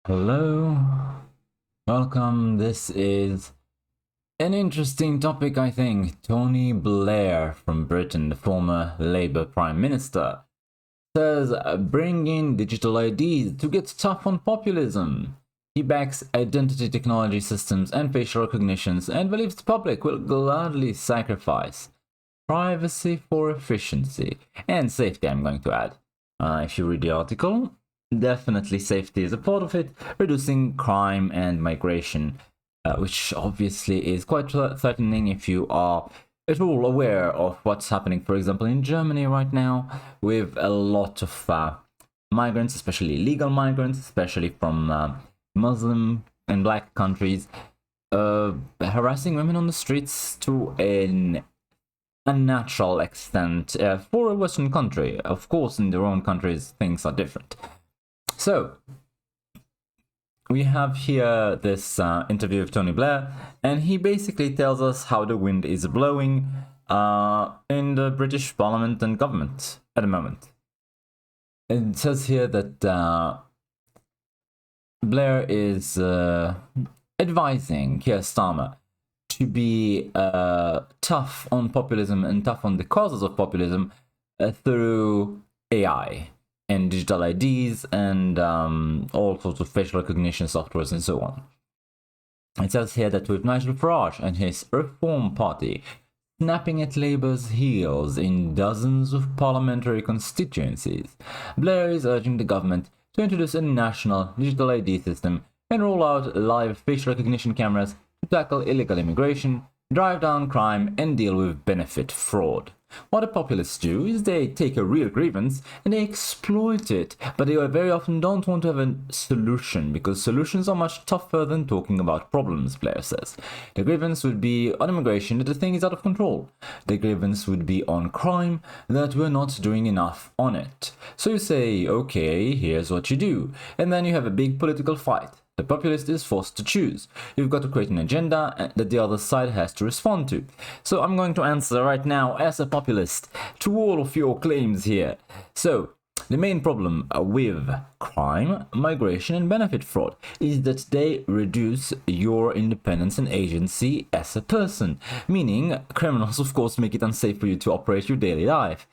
Hello, welcome. This is an interesting topic, I think. Tony Blair from Britain, the former Labour Prime Minister, says bring in digital IDs to get tough on populism. He backs identity technology systems and facial recognitions and believes the public will gladly sacrifice privacy for efficiency and safety, I'm going to add. If you read the article, definitely safety is a part of it, reducing crime and migration, which obviously is quite threatening if you are at all aware of what's happening, for example, in Germany right now, with a lot of migrants, especially illegal migrants, especially from Muslim and black countries, harassing women on the streets to an unnatural extent for a Western country. Of course, in their own countries, things are different. So, we have here this interview with Tony Blair, and he basically tells us how the wind is blowing in the British Parliament and government at the moment. It says here that Blair is advising Keir Starmer to be tough on populism and tough on the causes of populism through AI and digital IDs and all sorts of facial recognition softwares and so on. It says here that with Nigel Farage and his Reform Party snapping at Labour's heels in dozens of parliamentary constituencies, Blair is urging the government to introduce a national digital ID system and roll out live facial recognition cameras to tackle illegal immigration, drive down crime, and deal with benefit fraud. What the populists do is they take a real grievance and they exploit it, but they very often don't want to have a solution, because solutions are much tougher than talking about problems, Blair says. The grievance would be on immigration that the thing is out of control. The grievance would be on crime, that we're not doing enough on it. So you say, okay, here's what you do, and then you have a big political fight. The populist is forced to choose. You've got to create an agenda that the other side has to respond to. So I'm going to answer right now as a populist to all of your claims here. So, the main problem with crime, migration, and benefit fraud is that they reduce your independence and agency as a person. Meaning, criminals, of course, make it unsafe for you to operate your daily life.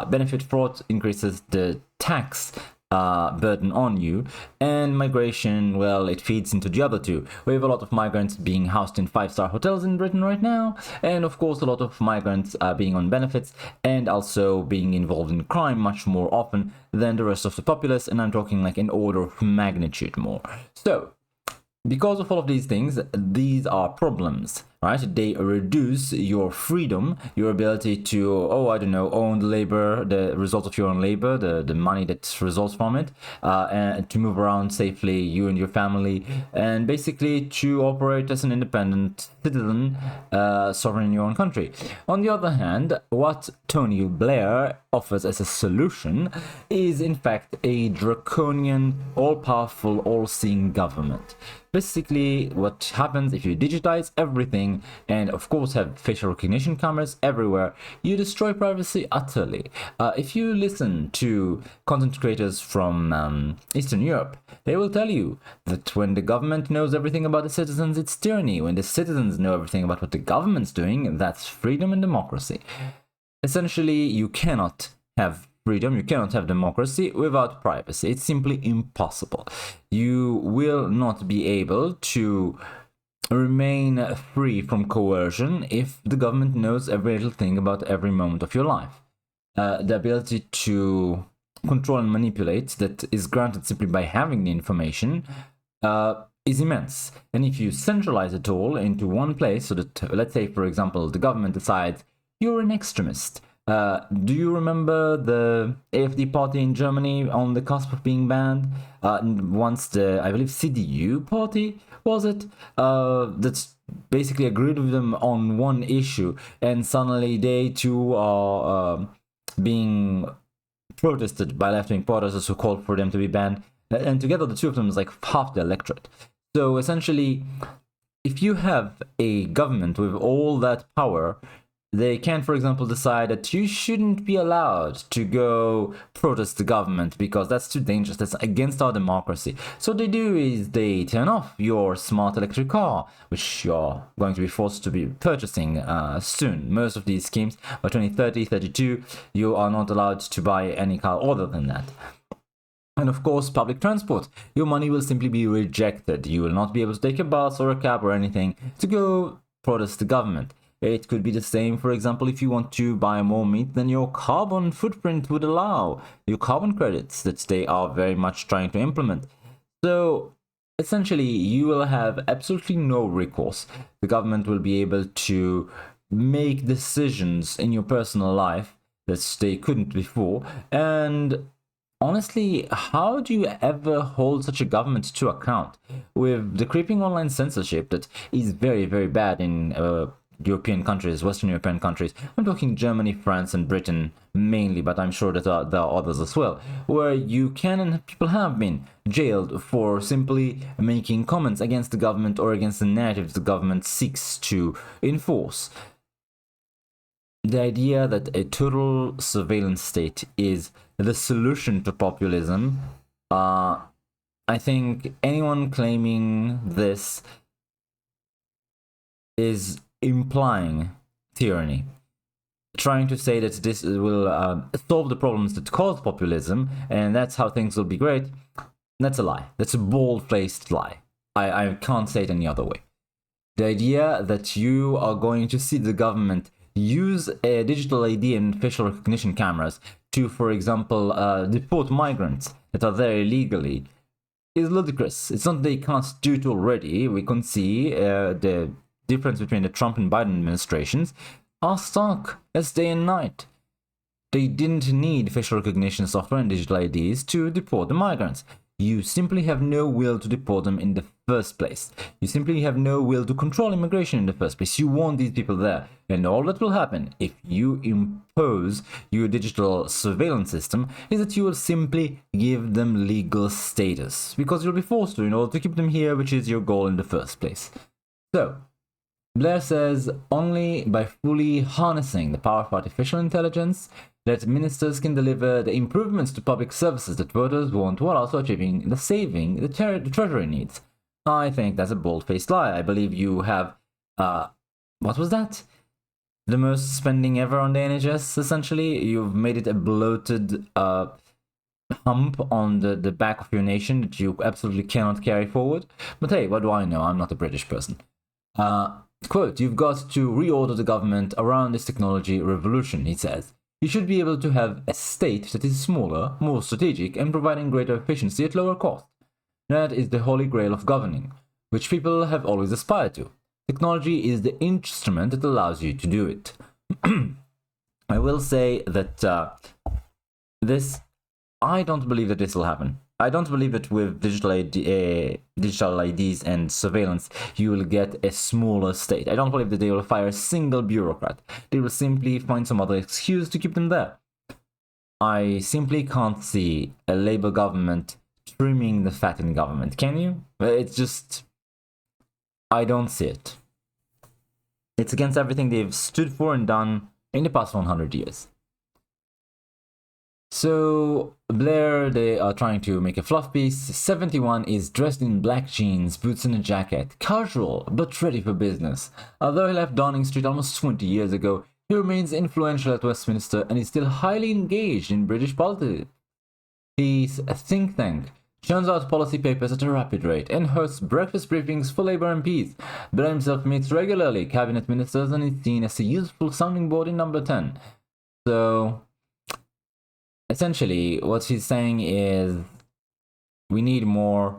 Benefit fraud increases the tax burden on you, and migration, well, it feeds into the other two. We have a lot of migrants being housed in 5-star hotels in Britain right now, and of course a lot of migrants being on benefits and also being involved in crime much more often than the rest of the populace, and I'm talking like an order of magnitude more. So, because of all of these things, these are problems, right? They reduce your freedom, your ability to, own the labor, the result of your own labor, the money that results from it, and to move around safely, you and your family, and basically to operate as an independent citizen, sovereign in your own country. On the other hand, what Tony Blair offers as a solution is in fact a draconian, all-powerful, all-seeing government. Basically, what happens if you digitize everything and of course have facial recognition cameras everywhere, you destroy privacy utterly. If you listen to content creators from Eastern Europe, they will tell you that when the government knows everything about the citizens, it's tyranny. When the citizens know everything about what the government's doing, that's freedom and democracy. Essentially, you cannot have freedom, you cannot have democracy without privacy. It's simply impossible. You will not be able to remain free from coercion if the government knows every little thing about every moment of your life. The ability to control and manipulate that is granted simply by having the information is immense. And if you centralize it all into one place, so that, let's say, for example, the government decides you're an extremist. Do you remember the AfD party in Germany on the cusp of being banned? Once the, I believe, CDU party, was it? That's basically agreed with them on one issue, and suddenly they too are being protested by left-wing protesters who called for them to be banned. And together the two of them is like half the electorate. So essentially, if you have a government with all that power, They can, for example, decide that you shouldn't be allowed to go protest the government because that's too dangerous, that's against our democracy. So what they do is they turn off your smart electric car, which you're going to be forced to be purchasing soon. Most of these schemes, by 2030, 32, you are not allowed to buy any car other than that. And of course, public transport. Your money will simply be rejected. You will not be able to take a bus or a cab or anything to go protest the government. It could be the same, for example, if you want to buy more meat than your carbon footprint would allow, your carbon credits that they are very much trying to implement. So essentially, you will have absolutely no recourse. The government will be able to make decisions in your personal life that they couldn't before. And honestly, how do you ever hold such a government to account with the creeping online censorship that is very, very bad in European countries, Western European countries? I'm talking Germany, France, and Britain mainly, but I'm sure that there are others as well, where you can and people have been jailed for simply making comments against the government or against the narrative the government seeks to enforce. The idea that a total surveillance state is the solution to populism, I think anyone claiming this is implying tyranny, trying to say that this will solve the problems that cause populism and that's how things will be great. That's a lie. That's a bold-faced lie. I can't say it any other way. The idea that you are going to see the government use a digital ID and facial recognition cameras to, for example, deport migrants that are there illegally is ludicrous. It's not that they can't do it already. We can see the difference between the Trump and Biden administrations are stark as day and night. They didn't need facial recognition software and digital IDs to deport the migrants. You simply have no will to deport them in the first place. You simply have no will to control immigration in the first place. You want these people there. And all that will happen if you impose your digital surveillance system is that you will simply give them legal status. Because you'll be forced to in order to keep them here, which is your goal in the first place. So, Blair says only by fully harnessing the power of artificial intelligence that ministers can deliver the improvements to public services that voters want while also achieving the saving the treasury needs. I think that's a bold-faced lie. I believe you have, what was that? The most spending ever on the NHS, essentially. You've made it a bloated hump on the back of your nation that you absolutely cannot carry forward. But hey, what do I know? I'm not a British person. Quote, "You've got to reorder the government around this technology revolution," he says. "You should be able to have a state that is smaller, more strategic, and providing greater efficiency at lower cost. That is the holy grail of governing, which people have always aspired to. Technology is the instrument that allows you to do it." I will say that I don't believe that this will happen. I don't believe that with digital IDs and surveillance, you will get a smaller state. I don't believe that they will fire a single bureaucrat. They will simply find some other excuse to keep them there. I simply can't see a Labour government trimming the fat in government. Can you? It's just, I don't see it. It's against everything they've stood for and done in the past 100 years. So, Blair, they are trying to make a fluff piece. 71 is dressed in black jeans, boots and a jacket. Casual, but ready for business. Although he left Downing Street almost 20 years ago, he remains influential at Westminster and is still highly engaged in British politics. He's a think tank, churns out policy papers at a rapid rate, and hosts breakfast briefings for Labour MPs. Blair himself meets regularly cabinet ministers and is seen as a useful sounding board in Number 10. So, essentially, what he's saying is we need more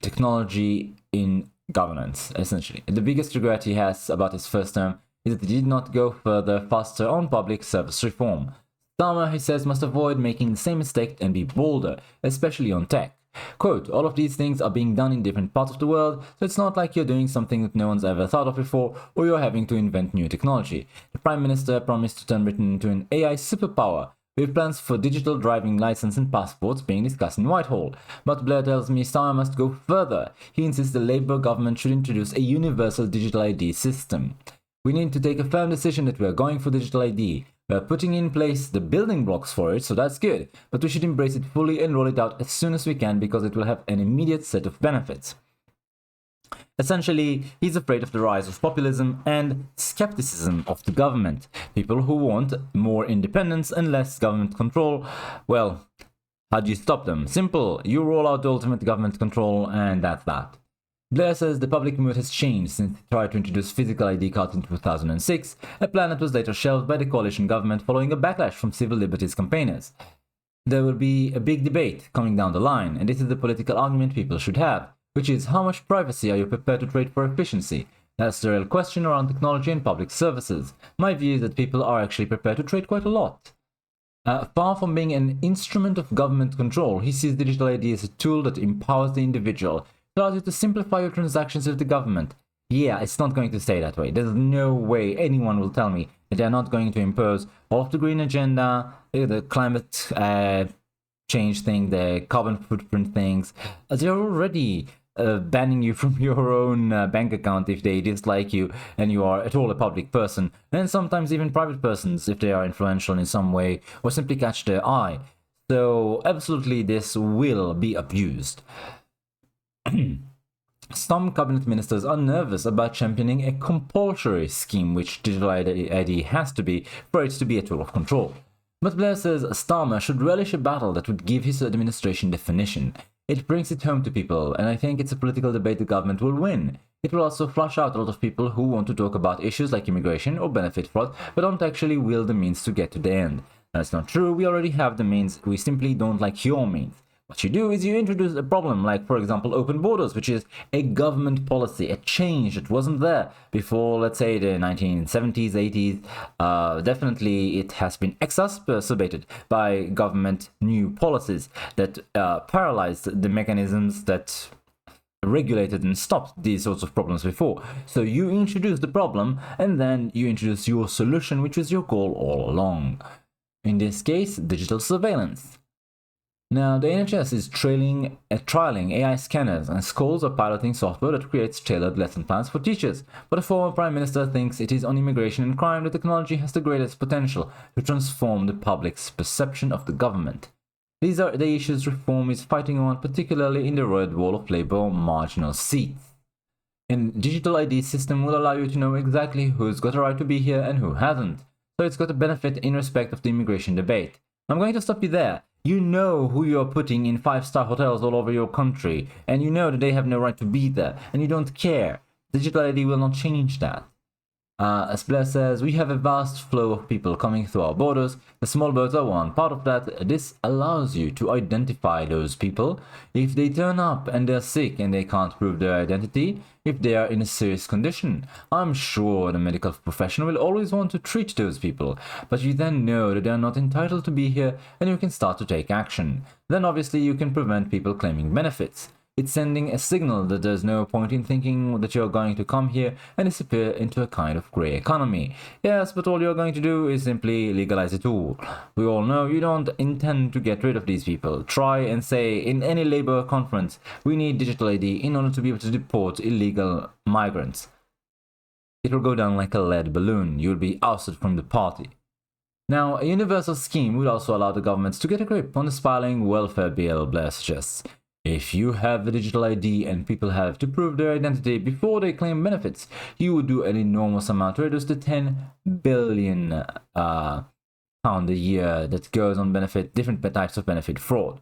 technology in governance, essentially. The biggest regret he has about his first term is that he did not go further, faster on public service reform. Starmer, he says, must avoid making the same mistake and be bolder, especially on tech. Quote, "All of these things are being done in different parts of the world, so it's not like you're doing something that no one's ever thought of before, or you're having to invent new technology. The Prime Minister promised to turn Britain into an AI superpower, with plans for digital driving license and passports being discussed in Whitehall. But Blair tells me Starmer must go further. He insists the Labour government should introduce a universal digital ID system. We need to take a firm decision that we are going for digital ID. We are putting in place the building blocks for it, so that's good, but we should embrace it fully and roll it out as soon as we can because it will have an immediate set of benefits. Essentially, he's afraid of the rise of populism and skepticism of the government. People who want more independence and less government control, well, how do you stop them? Simple, you roll out the ultimate government control and that's that. Blair says the public mood has changed since he tried to introduce physical ID cards in 2006, a plan that was later shelved by the coalition government following a backlash from civil liberties campaigners. There will be a big debate coming down the line, and this is the political argument people should have, which is how much privacy are you prepared to trade for efficiency? That's the real question around technology and public services. My view is that people are actually prepared to trade quite a lot. Far from being an instrument of government control, he sees digital ID as a tool that empowers the individual. It allows you to simplify your transactions with the government. Yeah, it's not going to stay that way. There's no way anyone will tell me that they're not going to impose all of the green agenda, the climate change thing, the carbon footprint things. They're already banning you from your own bank account if they dislike you and you are at all a public person, and sometimes even private persons if they are influential in some way or simply catch their eye. So absolutely this will be abused. Some cabinet ministers are nervous about championing a compulsory scheme which digital ID has to be for it to be a tool of control. But Blair says Starmer should relish a battle that would give his administration definition. It brings it home to people, and I think it's a political debate the government will win. It will also flush out a lot of people who want to talk about issues like immigration or benefit fraud, but don't actually wield the means to get to the end. That's not true, we already have the means, we simply don't like your means. What you do is you introduce a problem like, for example, open borders, which is a government policy, a change that wasn't there before, let's say, the 1970s, 80s. Definitely it has been exacerbated by government new policies that paralyzed the mechanisms that regulated and stopped these sorts of problems before. So you introduce the problem and then you introduce your solution, which was your goal all along. In this case, digital surveillance. Now, the NHS is trialing AI scanners, and schools are piloting software that creates tailored lesson plans for teachers. But the former Prime Minister thinks it is on immigration and crime that technology has the greatest potential to transform the public's perception of the government. These are the issues reform is fighting on, particularly in the red wall of Labour marginal seats. A digital ID system will allow you to know exactly who's got a right to be here and who hasn't, so it's got a benefit in respect of the immigration debate. I'm going to stop you there. You know who you're putting in 5-star hotels all over your country, and you know that they have no right to be there, and you don't care. Digital ID will not change that. As Blair says, we have a vast flow of people coming through our borders. The small boats are one part of that. This allows you to identify those people. If they turn up and they're sick and they can't prove their identity, if they are in a serious condition, I'm sure the medical profession will always want to treat those people, but you then know that they are not entitled to be here and you can start to take action. Then obviously you can prevent people claiming benefits. It's sending a signal that there's no point in thinking that you're going to come here and disappear into a kind of grey economy. Yes, but all you're going to do is simply legalize it all. We all know you don't intend to get rid of these people. Try and say in any labor conference, we need digital ID in order to be able to deport illegal migrants. It will go down like a lead balloon. You'll be ousted from the party. Now, a universal scheme would also allow the governments to get a grip on the spiraling welfare bill, Blair suggests. If you have a digital ID and people have to prove their identity before they claim benefits, you would do an enormous amount to reduce the 10 billion pound a year that goes on different types of benefit fraud.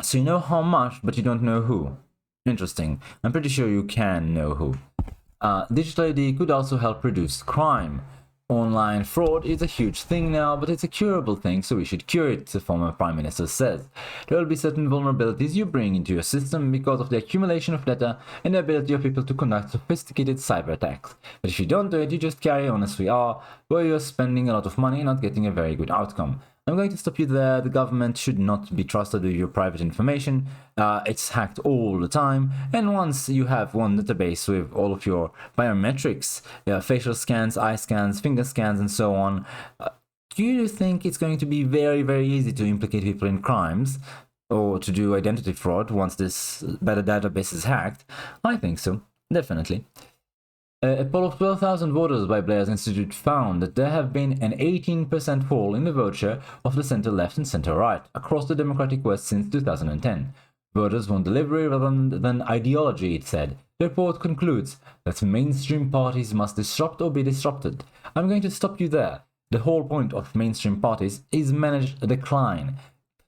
So you know how much, but you don't know who. Interesting. I'm pretty sure you can know who. Digital ID could also help reduce crime. Online fraud is a huge thing now, but it's a curable thing, so we should cure it, the former Prime Minister says. There will be certain vulnerabilities you bring into your system because of the accumulation of data and the ability of people to conduct sophisticated cyber attacks. But if you don't do it, you just carry on as we are, where you're spending a lot of money and not getting a very good outcome. I'm going to stop you there. The government should not be trusted with your private information. It's hacked all the time. And once you have one database with all of your biometrics, facial scans, eye scans, finger scans, and so on, do you think it's going to be very, very easy to implicate people in crimes or to do identity fraud once this better database is hacked? I think so, definitely. A poll of 12,000 voters by Blair's Institute found that there have been an 18% fall in the vote share of the center-left and center-right across the Democratic West since 2010. Voters want delivery rather than ideology, it said. The report concludes that mainstream parties must disrupt or be disrupted. I'm going to stop you there. The whole point of mainstream parties is manage a decline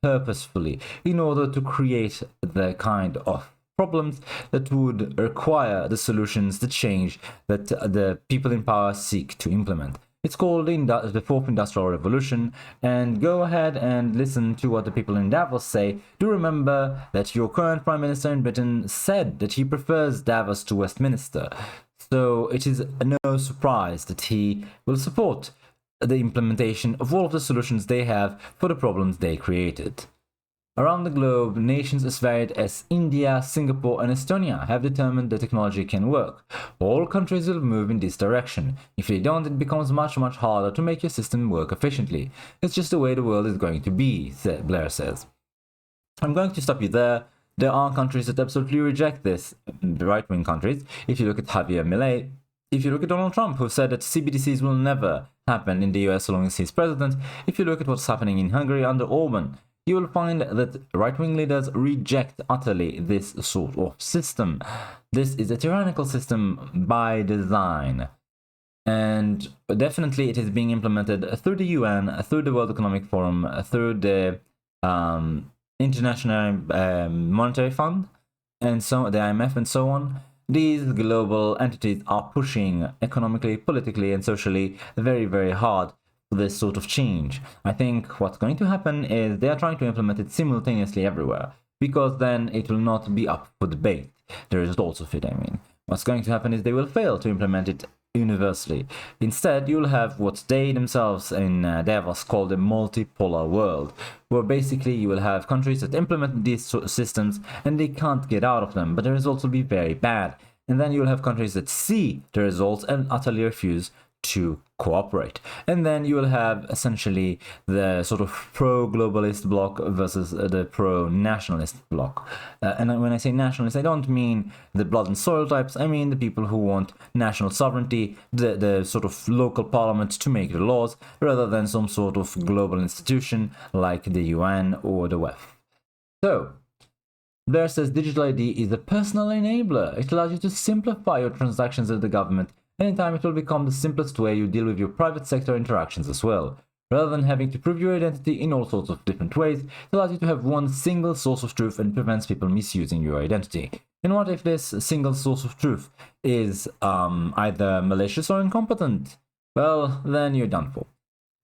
purposefully in order to create the kind of problems that would require the solutions, the change that the people in power seek to implement. It's called the Fourth Industrial Revolution, and go ahead and listen to what the people in Davos say. Do remember that your current Prime Minister in Britain said that he prefers Davos to Westminster, so it is no surprise that he will support the implementation of all of the solutions they have for the problems they created. Around the globe, nations as varied as India, Singapore, and Estonia have determined the technology can work. All countries will move in this direction. If they don't, it becomes much harder to make your system work efficiently. It's just the way the world is going to be, Blair says. I'm going to stop you there. There are countries that absolutely reject this, right-wing countries. If you look at Javier Milei, if you look at Donald Trump, who said that CBDCs will never happen in the US so long as he's president, if you look at what's happening in Hungary under Orban, you will find that right-wing leaders reject utterly this sort of system. This is a tyrannical system by design. And definitely it is being implemented through the UN, through the World Economic Forum, through the International Monetary Fund, and so the IMF and so on. These global entities are pushing economically, politically, and socially very hard this sort of change. I think what's going to happen is they are trying to implement it simultaneously everywhere, because then it will not be up for debate. The results of it, I mean. What's going to happen is they will fail to implement it universally. Instead, you'll have what they themselves in Davos call the multipolar world, where basically you will have countries that implement these systems and they can't get out of them, but the results will be very bad. And then you'll have countries that see the results and utterly refuse to cooperate. And then you will have essentially the sort of pro-globalist bloc versus the pro-nationalist bloc. And when I say nationalist, I don't mean the blood and soil types. I mean the people who want national sovereignty, the sort of local parliament to make the laws, rather than some sort of global institution like the UN or the WEF. So, Blair says digital ID is a personal enabler. It allows you to simplify your transactions with the government. Anytime it will become the simplest way you deal with your private sector interactions as well. Rather than having to prove your identity in all sorts of different ways, it allows you to have one single source of truth and prevents people misusing your identity. And what if this single source of truth is either malicious or incompetent? Well, then you're done for.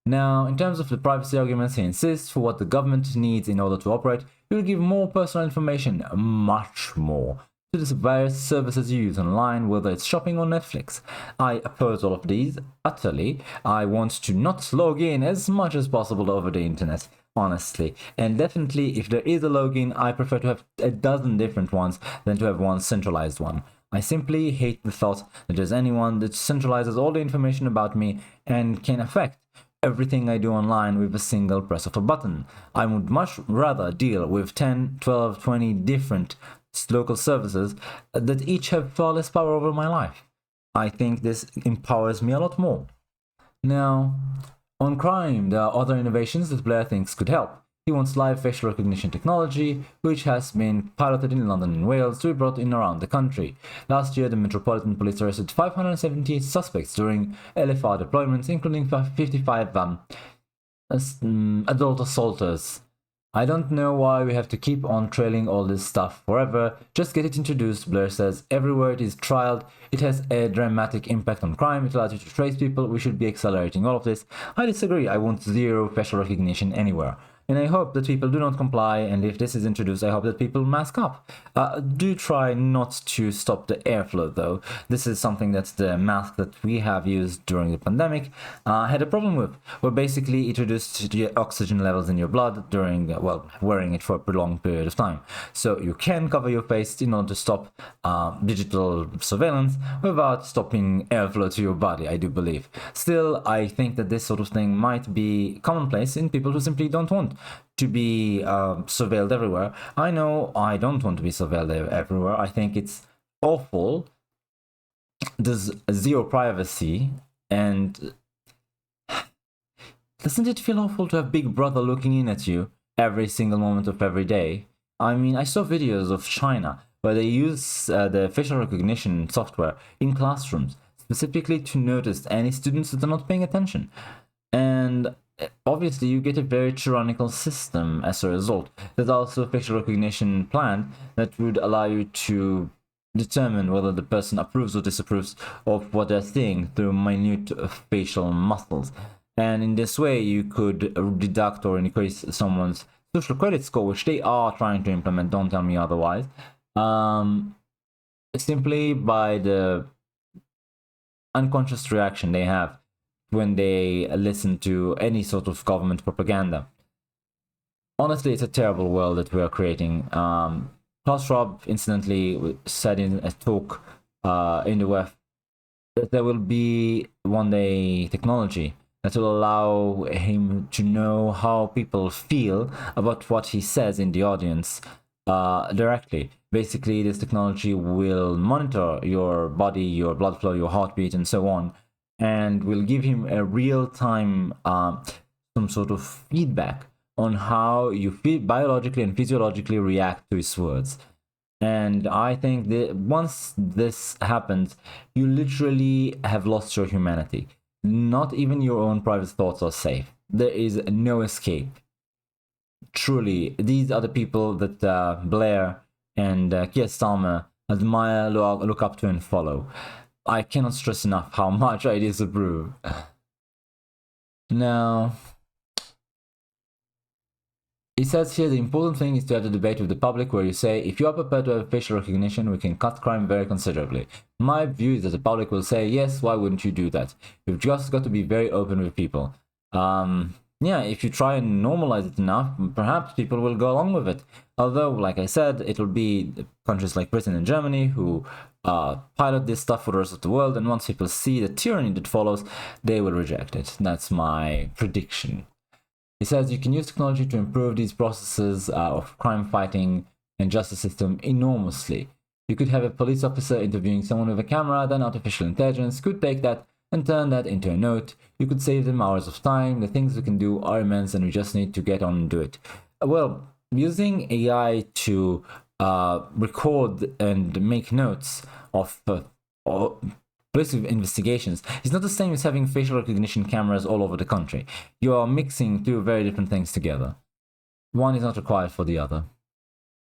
Now, in terms of the privacy arguments, he insists for what the government needs in order to operate, he will give more personal information, much more, to the various services you use online, whether it's shopping or Netflix. I oppose all of these utterly. I want to not log in as much as possible over the internet, honestly. And definitely, if there is a login, I prefer to have a dozen different ones than to have one centralized one. I simply hate the thought that there's anyone that centralizes all the information about me and can affect everything I do online with a single press of a button. I would much rather deal with 10, 12, 20 different local services that each have far less power over my life. I think this empowers me a lot more. Now, on crime, there are other innovations that Blair thinks could help. He wants live facial recognition technology, which has been piloted in London and Wales to be brought in around the country. Last year, the Metropolitan Police arrested 578 suspects during LFR deployments, including 55 adult assaulters. I don't know why we have to keep on trailing all this stuff forever. Just get it introduced, Blair says. Everywhere it is trialed, it has a dramatic impact on crime. It allows you to trace people. We should be accelerating all of this. I disagree. I want zero facial recognition anywhere. And I hope that people do not comply, and if this is introduced, I hope that people mask up. Do try not to stop the airflow, though. This is something that the mask that we have used during the pandemic had a problem with, where basically it reduced the oxygen levels in your blood during, wearing it for a prolonged period of time. So you can cover your face in order to stop digital surveillance without stopping airflow to your body, I do believe. Still, I think that this sort of thing might be commonplace in people who simply don't want to be surveilled everywhere. I know I don't want to be surveilled everywhere. I think it's awful there's zero privacy, and doesn't it feel awful to have Big Brother looking in at you every single moment of every day? I mean, I saw videos of China where they use the facial recognition software in classrooms specifically to notice any students that are not paying attention. And obviously, you get a very tyrannical system as a result. There's also a facial recognition plan that would allow you to determine whether the person approves or disapproves of what they're seeing through minute facial muscles. And in this way, you could deduct or increase someone's social credit score, which they are trying to implement. Don't tell me otherwise. Simply by the unconscious reaction they have when they listen to any sort of government propaganda. Honestly, it's a terrible world that we are creating. Klaus Schwab, incidentally, said in a talk in the WEF that there will be one day technology that will allow him to know how people feel about what he says in the audience directly. Basically, this technology will monitor your body, your blood flow, your heartbeat, and so on, and will give him a real-time some sort of feedback on how you feel biologically and physiologically react to his words. And I think that once this happens, you literally have lost your humanity. Not even your own private thoughts are safe. There is no escape. Truly, these are the people that Blair and Keir Starmer admire, look up to, and follow. I cannot stress enough how much I disapprove. Now, he says here the important thing is to have the debate with the public where you say, if you are prepared to have facial recognition, we can cut crime very considerably. My view is that the public will say, yes, why wouldn't you do that? You've just got to be very open with people. Yeah, if you try and normalize it enough, perhaps people will go along with it. Although, like I said, it will be countries like Britain and Germany who pilot this stuff for the rest of the world, and once people see the tyranny that follows, they will reject it. That's my prediction. He says you can use technology to improve these processes of crime fighting and justice system enormously. You could have a police officer interviewing someone with a camera, then artificial intelligence could take that and turn that into a note. You could save them hours of time. The things we can do are immense, and we just need to get on and do it. Well, using AI to record and make notes of police investigations is not the same as having facial recognition cameras all over the country. You are mixing two very different things together. One is not required for the other.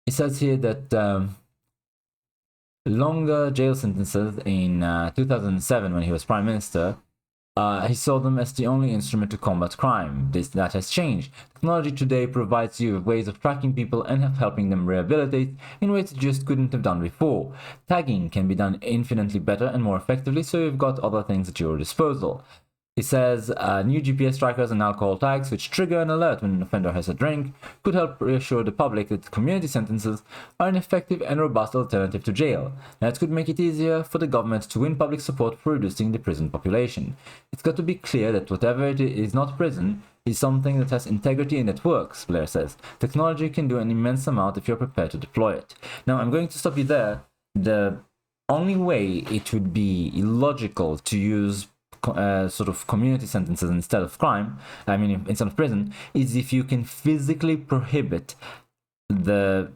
It says here that longer jail sentences in 2007 when he was prime minister, he saw them as the only instrument to combat crime. That has changed. Technology today provides you with ways of tracking people and helping them rehabilitate in ways it just couldn't have done before. Tagging can be done infinitely better and more effectively, so you've got other things at your disposal. He says new GPS trackers and alcohol tags, which trigger an alert when an offender has a drink, could help reassure the public that community sentences are an effective and robust alternative to jail. That could make it easier for the government to win public support for reducing the prison population. It's got to be clear that whatever it is not prison is something that has integrity and that works, Blair says. Technology can do an immense amount if you're prepared to deploy it. Now, I'm going to stop you there. The only way it would be illogical to use sort of community sentences instead of crime, I mean instead of prison, is if you can physically prohibit the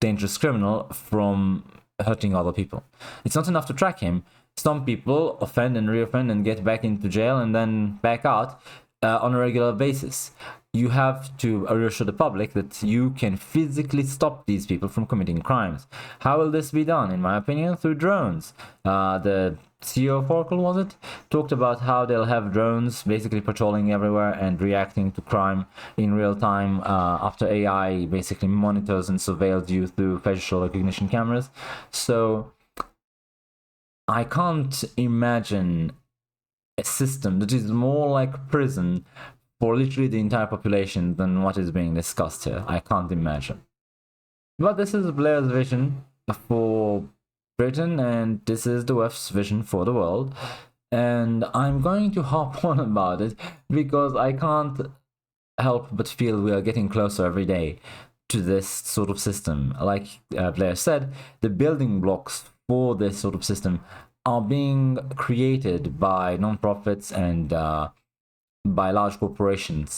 dangerous criminal from hurting other people. It's not enough to track him. Some people offend and reoffend and get back into jail and then back out on a regular basis. You have to reassure the public that you can physically stop these people from committing crimes. How will this be done? In my opinion, through drones. The CEO of Oracle, was it, talked about how they'll have drones basically patrolling everywhere and reacting to crime in real time after AI basically monitors and surveils you through facial recognition cameras. So I can't imagine a system that is more like prison for literally the entire population than what is being discussed here. I can't imagine. But this is Blair's vision for Britain, and this is the WEF's vision for the world. And I'm going to harp on about it because I can't help but feel we are getting closer every day to this sort of system. Like Blair said, the building blocks for this sort of system are being created by non-profits and by large corporations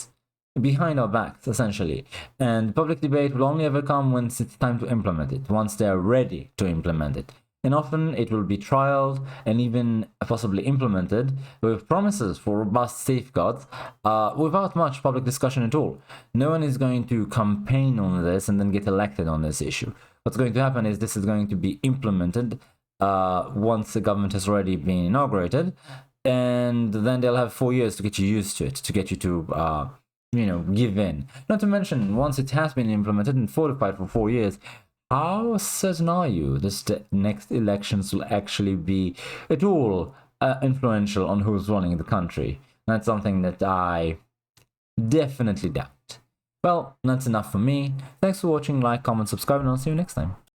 behind our backs, essentially. And public debate will only ever come once it's time to implement it, once they're ready to implement it. And often it will be trialed and even possibly implemented with promises for robust safeguards without much public discussion at all. No one is going to campaign on this and then get elected on this issue. What's going to happen is this is going to be implemented once the government has already been inaugurated, and then they'll have 4 years to get you used to it, to get you to give in. Not to mention, once it has been implemented and fortified for 4 years, how certain are you that the next elections will actually be at all influential on who's running the country? That's something that I definitely doubt. Well, that's enough for me. Thanks for watching, like, comment, subscribe, and I'll see you next time.